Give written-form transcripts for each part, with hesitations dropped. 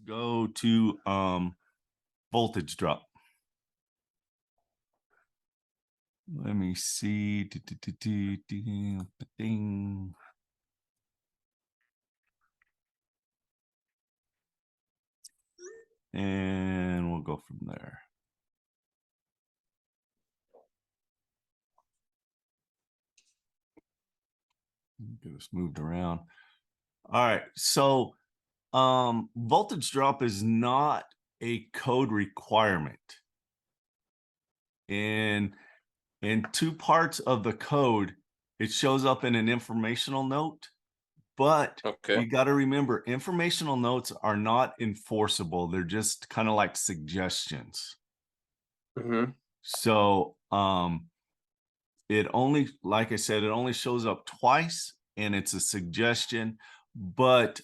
go to voltage drop. Let me see. Ding. And we'll go from there. Get this moved around. All right, so voltage drop is not a code requirement. In two parts of the code, it shows up in an informational note, but you got to remember, informational notes are not enforceable. They're just kind of like suggestions. So it only, like I said, it only shows up twice, and it's a suggestion. But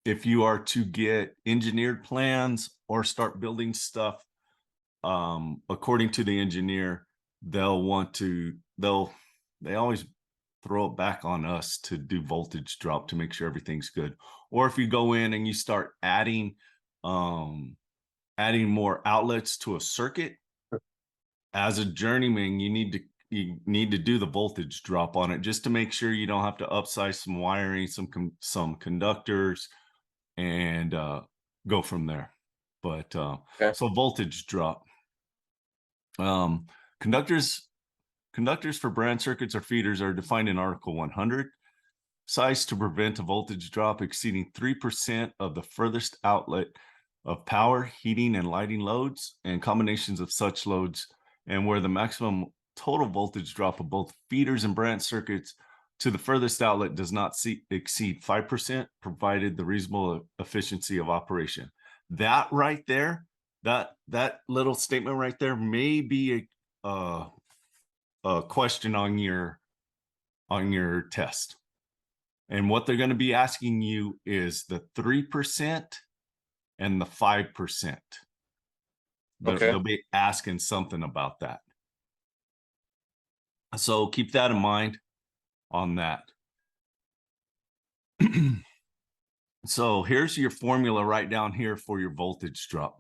if you are to get engineered plans or start building stuff, according to the engineer, they always throw it back on us to do voltage drop to make sure everything's good. Or if you go in and you start adding more outlets to a circuit, as a journeyman, you need to do the voltage drop on it just to make sure you don't have to upsize some wiring, some conductors, and go from there. But so voltage drop. Conductors for branch circuits or feeders are defined in Article 100. Size to prevent a voltage drop exceeding 3% of the furthest outlet of power, heating, and lighting loads, and combinations of such loads, and where the maximum total voltage drop of both feeders and branch circuits to the furthest outlet does not exceed 5%, provided the reasonable efficiency of operation. That right there, that little statement right there may be a question on your test. And what they're going to be asking you is the 3% and the 5%. They'll be asking something about that. So keep that in mind on that. So here's your formula right down here for your voltage drop.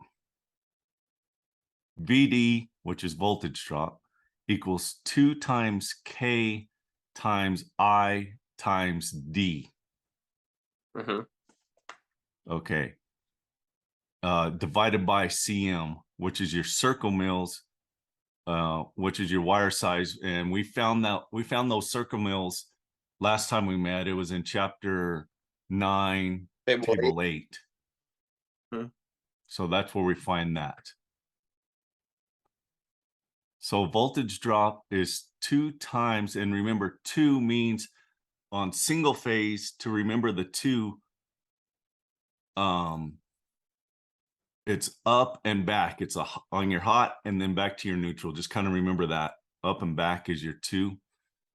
VD, which is voltage drop, equals 2 times K times I times D. Okay. Divided by CM, which is your circle mills, which is your wire size. And we found those circle mills last time we met. It was in chapter 9, table 8. So that's where we find that. So voltage drop is 2 times, and remember 2 means on single phase, to remember the 2, it's up and back. It's on your hot and then back to your neutral. Just kind of remember that. Up and back is your 2.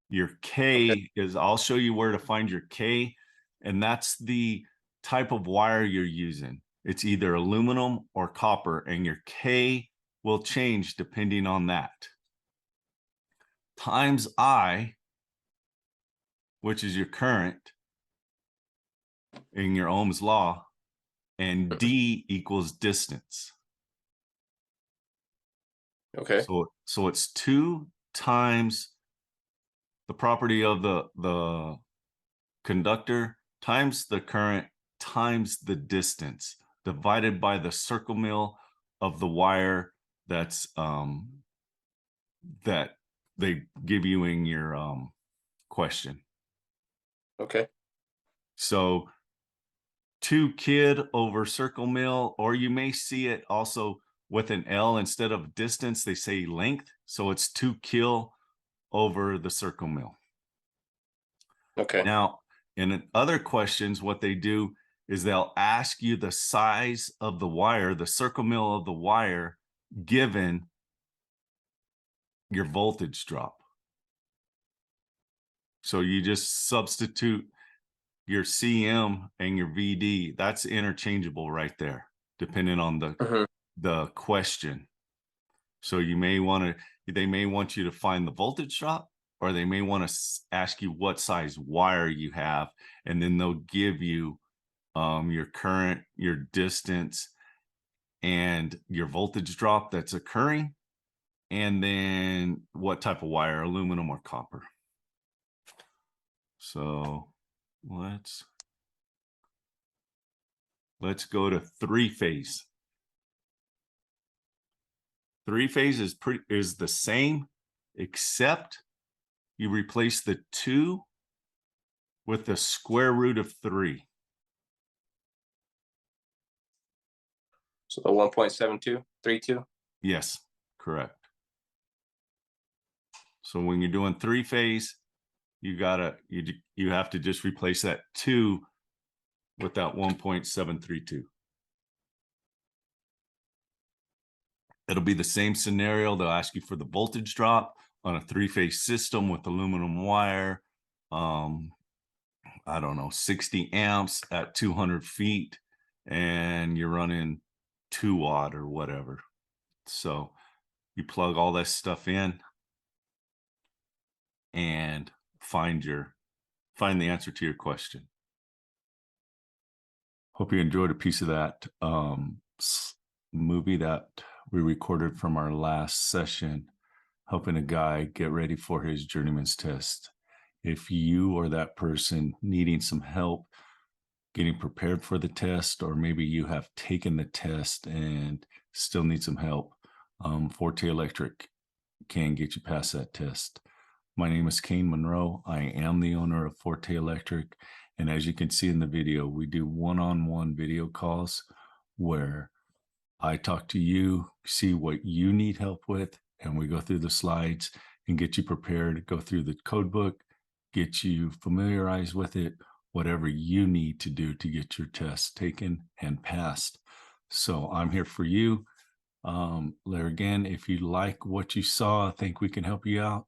Your K is, I'll show you where to find your K, and that's the type of wire you're using. It's either aluminum or copper, and your K will change depending on that. Times I, which is your current in your Ohm's law, and D equals distance. So it's 2 times the property of the conductor times the current times the distance divided by the circle mil of the wire that's that they give you in your question. So 2 kid over circle mil, or you may see it also with an L instead of distance, they say length. So it's 2 kil over the circle mil. Now, in other questions, what they do is they'll ask you the size of the wire, the circle mil of the wire, given your voltage drop. So you just substitute your CM and your VD. That's interchangeable right there, depending on the question. So you may they may want you to find the voltage drop, or they may want to ask you what size wire you have, and then they'll give you your current, your distance, and your voltage drop that's occurring, and then what type of wire, aluminum or copper. So let's go to three-phase. Three-phase is the same, except you replace the 2 with the square root of 3. So the 1.7232. Yes, correct. So when you're doing three-phase, you have to just replace that 2 with that 1.732. It'll be the same scenario. They'll ask you for the voltage drop on a three-phase system with aluminum wire. I don't know, 60 amps at 200 feet, and you're running 2 watt or whatever. So you plug all that stuff in and find the answer to your question. Hope you enjoyed a piece of that movie that we recorded from our last session, helping a guy get ready for his journeyman's test. If you or that person needing some help getting prepared for the test, or maybe you have taken the test and still need some help, Forte Electric can get you past that test. My name is Kane Monroe. I am the owner of Forte Electric. And as you can see in the video, we do one-on-one video calls where I talk to you, see what you need help with, and we go through the slides and get you prepared, go through the code book, get you familiarized with it, whatever you need to do to get your test taken and passed. So I'm here for you. There again, if you like what you saw, I think we can help you out.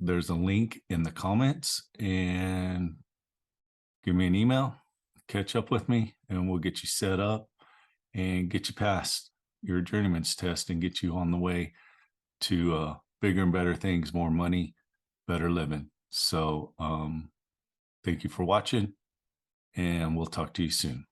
There's a link in the comments, and give me an email, catch up with me, and we'll get you set up and get you past your journeyman's test and get you on the way to bigger and better things, more money, better living. So thank you for watching, and we'll talk to you soon.